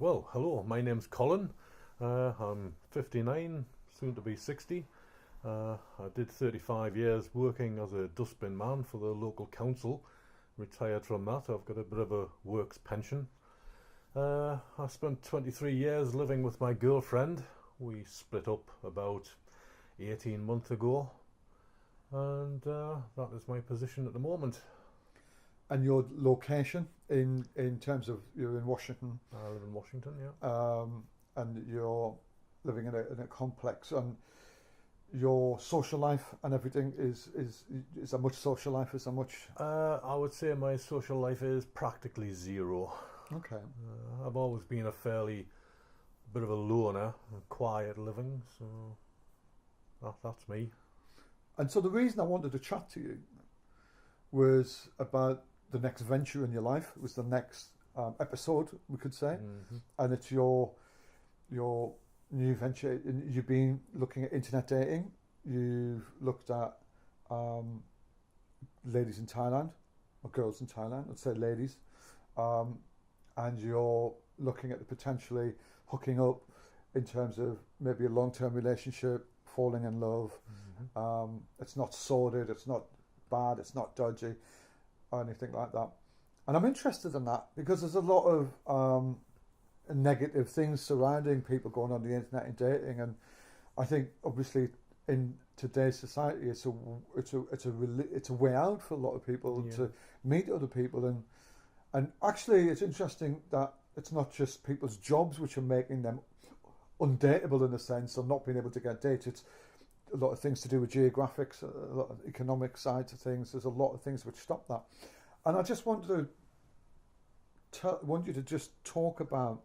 Well, hello, my name's Colin. I'm 59, soon to be 60. I did 35 years working as a dustbin man for the local council. Retired from that, I've got a bit of a works pension. I spent 23 years living with my girlfriend. We split up about 18 months ago, and that is my position at the moment. And your location in terms of you're in Washington, I live in Washington, yeah. and you're living in a complex, and your social life and everything is there much social life? Is there much? I would say my social life is practically zero. Okay. I've always been a fairly bit of a loner, quiet living, so that's me. And so the reason I wanted to chat to you was about the next venture in your life. It was the next episode, we could say, and it's your new venture. You've been looking at internet dating. You've looked at ladies in Thailand, or girls in Thailand. I'd say ladies, and you're looking at the potentially hooking up in terms of maybe a long-term relationship, falling in love. It's not sordid. It's not bad. It's not dodgy or anything like that. And I'm interested in that because there's a lot of negative things surrounding people going on the internet and dating, and I think obviously in today's society it's a way out for a lot of people to meet other people, and actually it's interesting that it's not just people's jobs which are making them undateable in a sense, or not being able to get dates. It's a lot of things to do with geographics, a lot of economic side to things. There's a lot of things which stop that, and I just wanted to want you to just talk about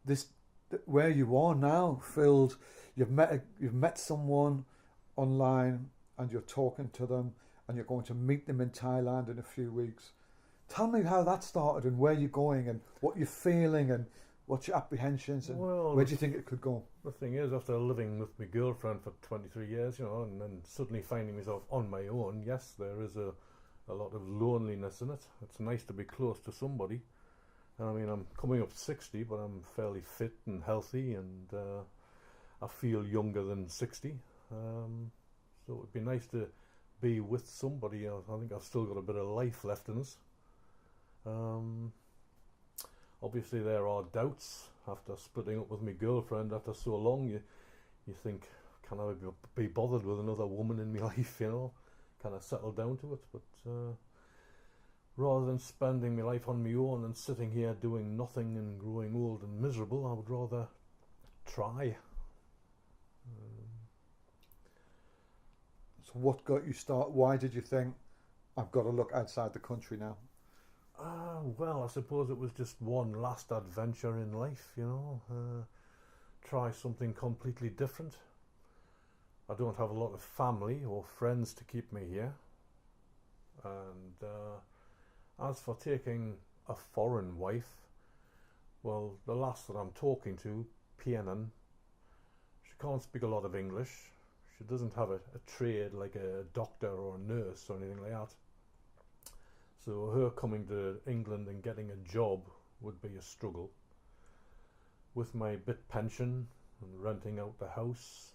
this, where you are now, filled. You've met someone online, and you're talking to them, and you're going to meet them in Thailand in a few weeks. Tell me how that started, and where you're going, and what you're feeling, and what's your apprehensions, and where do you think it could go? The thing is, after living with my girlfriend for 23 years, and then suddenly finding myself on my own, yes, there is a lot of loneliness in it. It's nice to be close to somebody. I mean, I'm coming up 60, but I'm fairly fit and healthy, and I feel younger than 60. So it would be nice to be with somebody. I think I've still got a bit of life left in us. Obviously, there are doubts after splitting up with my girlfriend after so long. You think, can I be bothered with another woman in my life? Can I settle down to it? But rather than spending my life on my own and sitting here doing nothing and growing old and miserable, I would rather try. So what got you started? Why did you think, I've got to look outside the country now? Well, I suppose it was just one last adventure in life, try something completely different. I don't have a lot of family or friends to keep me here. And as for taking a foreign wife, well, the lass that I'm talking to, Pianan, she can't speak a lot of English. She doesn't have a trade like a doctor or a nurse or anything like that. So her coming to England and getting a job would be a struggle. With my bit pension and renting out the house,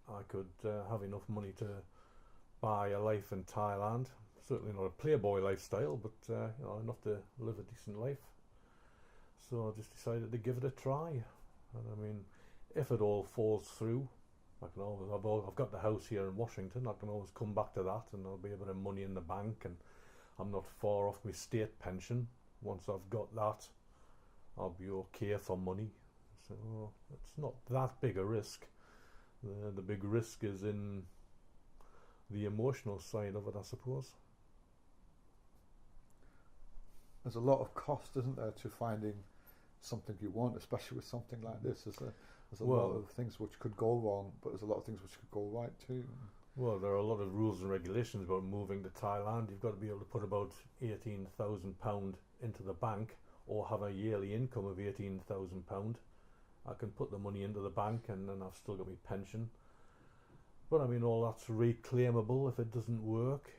I could have enough money to buy a life in Thailand. Certainly not a playboy lifestyle, but enough to live a decent life. So I just decided to give it a try. And I mean, if it all falls through, I've got the house here in Washington. I can always come back to that, and there'll be a bit of money in the bank, and I'm not far off my state pension. Once I've got that, I'll be okay for money. So it's not that big a risk. The big risk is in the emotional side of it, I suppose. There's a lot of cost, isn't there, to finding something you want, especially with something like this. There's a lot of things which could go wrong, but there's a lot of things which could go right too. Well, there are a lot of rules and regulations about moving to Thailand. You've got to be able to put about £18,000 into the bank, or have a yearly income of £18,000. I can put the money into the bank, and then I've still got my pension. But I mean, all that's reclaimable if it doesn't work,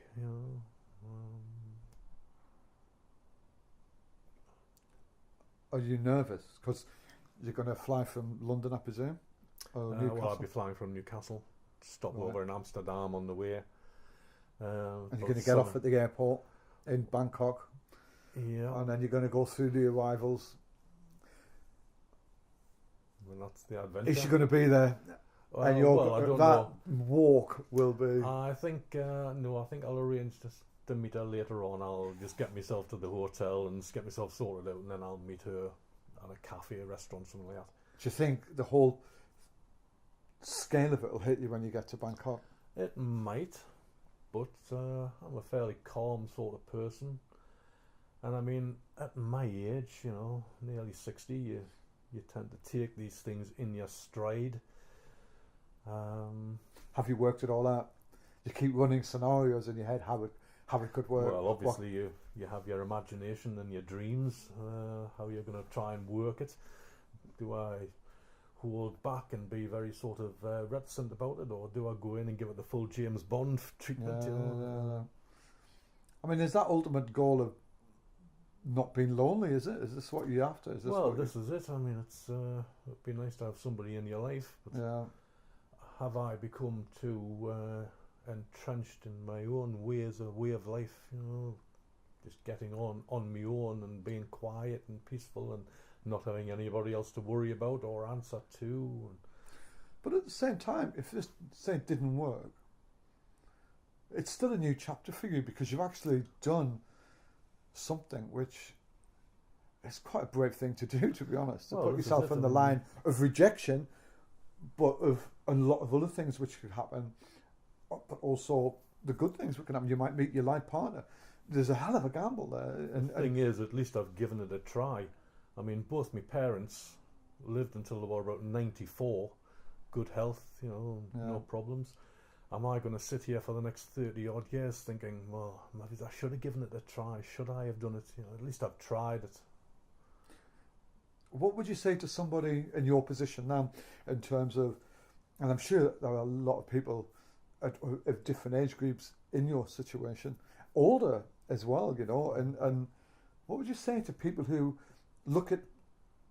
are you nervous? Because you're going to fly from London, I presume? Or Newcastle? Well, I'll be flying from Newcastle, stop over in Amsterdam on the way. And you're going to get off at the airport in Bangkok. Yeah. And then you're going to go through the arrivals. Well, that's the adventure. Is she going to be there? Well, and I don't know. Walk will be... I think, no, I think I'll arrange to meet her later on. I'll just get myself to the hotel and get myself sorted out, and then I'll meet her at a cafe, a restaurant, something like that. Do you think the whole scale of it will hit you when you get to Bangkok? It might, but I'm a fairly calm sort of person. And I mean, at my age, you know, nearly 60, you tend to take these things in your stride. Have you worked it all out? You keep running scenarios in your head how it could work. Well, obviously you have your imagination and your dreams, how you're going to try and work it. Do I hold back and be very sort of reticent about it, or do I go in and give it the full James Bond treatment? I mean, is that ultimate goal of not being lonely, is it? Is this what you're after? Is it. I mean, it'd be nice to have somebody in your life, but have I become too entrenched in my own way of life, you know, just getting on my own and being quiet and peaceful and not having anybody else to worry about or answer to. But at the same time, if this, say, didn't work, it's still a new chapter for you, because you've actually done something which is quite a brave thing to do, to be honest, to put yourself on the line of rejection, but of a lot of other things which could happen, but also the good things which can happen. You might meet your life partner. There's a hell of a gamble there. And the thing is, at least I've given it a try. I mean, both my parents lived until they were about 94, good health, you know, no problems. Am I going to sit here for the next 30 odd years thinking, well, maybe I should have given it a try, should I have done it? You know, at least I've tried it. What would you say to somebody in your position now, in terms of, and I'm sure there are a lot of people of different age groups in your situation, older as well, you know, and what would you say to people who look at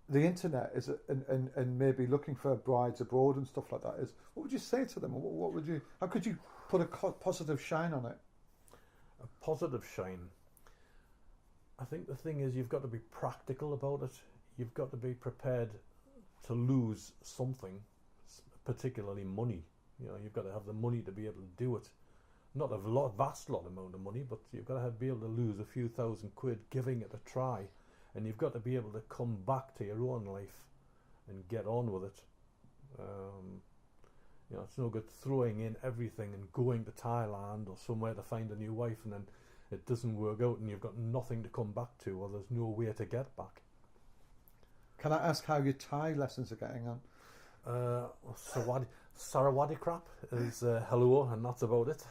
the internet and maybe looking for brides abroad and stuff like that? Is what would you say to them? What would you? How could you put a positive shine on it? A positive shine. I think the thing is, you've got to be practical about it. You've got to be prepared to lose something, particularly money. You know, you've got to have the money to be able to do it. Not a vast lot amount of money, but you've got to be able to lose a few £1,000 giving it a try. And you've got to be able to come back to your own life and get on with it. You know, it's no good throwing in everything and going to Thailand or somewhere to find a new wife, and then it doesn't work out and you've got nothing to come back to, or there's no way to get back. Can I ask how your Thai lessons are getting on? Sarawadi crap is hello, and that's about it.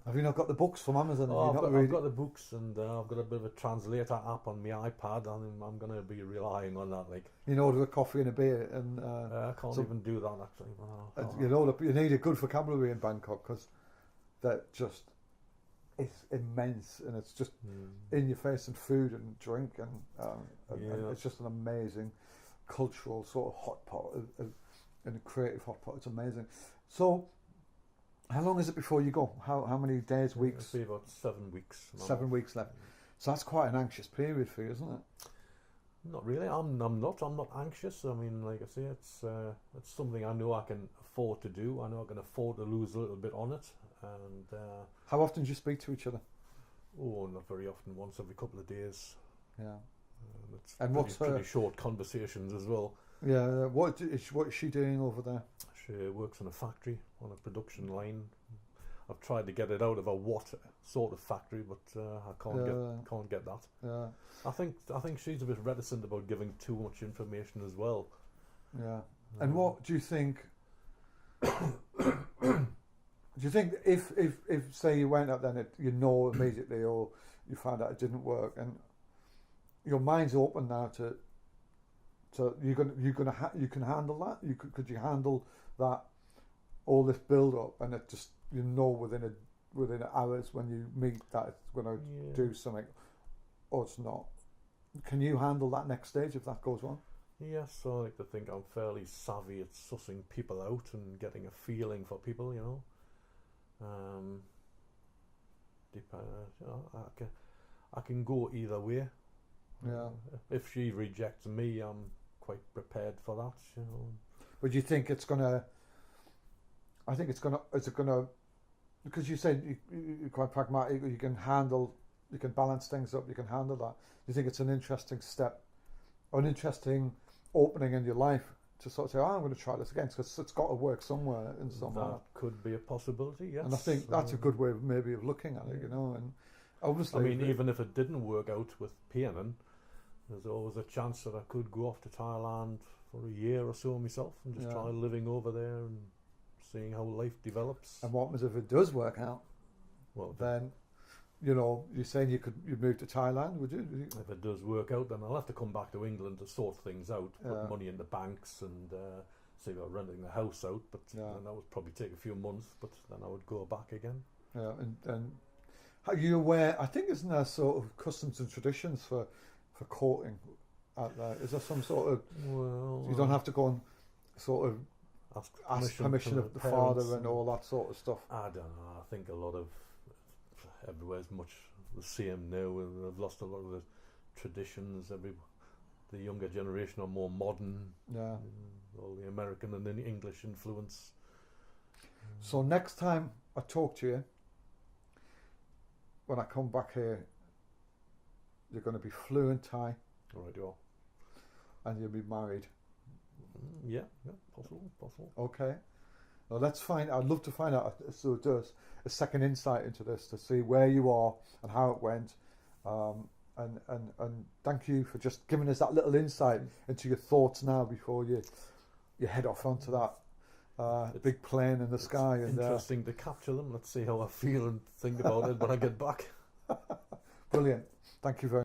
Have you not got the books from Amazon? I've got the books, and I've got a bit of a translator app on my iPad, and I'm going to be relying on that. Like, you know, order a coffee and a beer, and I can't even do that actually. You know, you need a good vocabulary in Bangkok, because that just it's immense, and it's just in your face, and food and drink, and it's just an amazing cultural sort of hot pot. In a creative hot pot, it's amazing. So, how long is it before you go? How many days, weeks? It'll be about 7 weeks. 7 weeks left. So that's quite an anxious period for you, isn't it? Not really. I'm not anxious. I mean, like I say, it's something I know I can afford to do. I know I can afford to lose a little bit on it. And how often do you speak to each other? Oh, not very often. Once every couple of days. Yeah. It's pretty short conversations as well. Yeah, what is she doing over there? She works in a factory, on a production line. I've tried to get it out of a sort of factory, but I can't get that. Yeah. I think she's a bit reticent about giving too much information as well. Yeah. And what do you think? Do you think if say you went up then you know immediately, or you found out it didn't work, and your mind's open now to you can handle that? Could you handle that, all this build up, and it just, you know, within hours when you meet that it's going to do something, or it's not? can you handle that next stage if that goes on? Yes, I like to think I'm fairly savvy at sussing people out and getting a feeling for people, you know. You know, I can go either way. Yeah. If she rejects me, I'm quite prepared for that, you know. But do you think it's gonna? I think it's gonna. Is it gonna? Because you said you're quite pragmatic. You can handle. You can balance things up. You can handle that. Do you think it's an interesting step, or an interesting opening in your life to sort of say, "Oh, I'm going to try this again," because it's got to work somewhere in some way. That could be a possibility, yes. And I think that's a good way, maybe, of looking at it. You know, and obviously, I mean, even if it didn't work out with pianing, there's always a chance that I could go off to Thailand for a year or so myself and just try living over there and seeing how life develops. And what happens if it does work out? Well, then, you know, you're saying you'd move to Thailand, would you? If it does work out, then I'll have to come back to England to sort things out, put Yeah. money in the banks and see about renting the house out. But Yeah. then that would probably take a few months, but then I would go back again. Yeah, and are you aware? I think isn't there sort of customs and traditions for courting out there? Is there some sort of? Well, You don't have to go and sort of ask permission from of the parents father and all that sort of stuff. I don't know. I think a lot of everywhere's much the same now. And they've lost a lot of the traditions. The younger generation are more modern. Yeah. All the American and the English influence. So next time I talk to you, when I come back here, you're going to be fluent Thai. All right, you are. And you'll be married. Yeah, possible. Okay. Well, let's find. I'd love to find out. So it does a second insight into this to see where you are and how it went. And thank you for just giving us that little insight into your thoughts now before you head off onto that big plane in the sky. And interesting to capture them. Let's see how I feel and think about it when I get back. Brilliant. Thank you very much.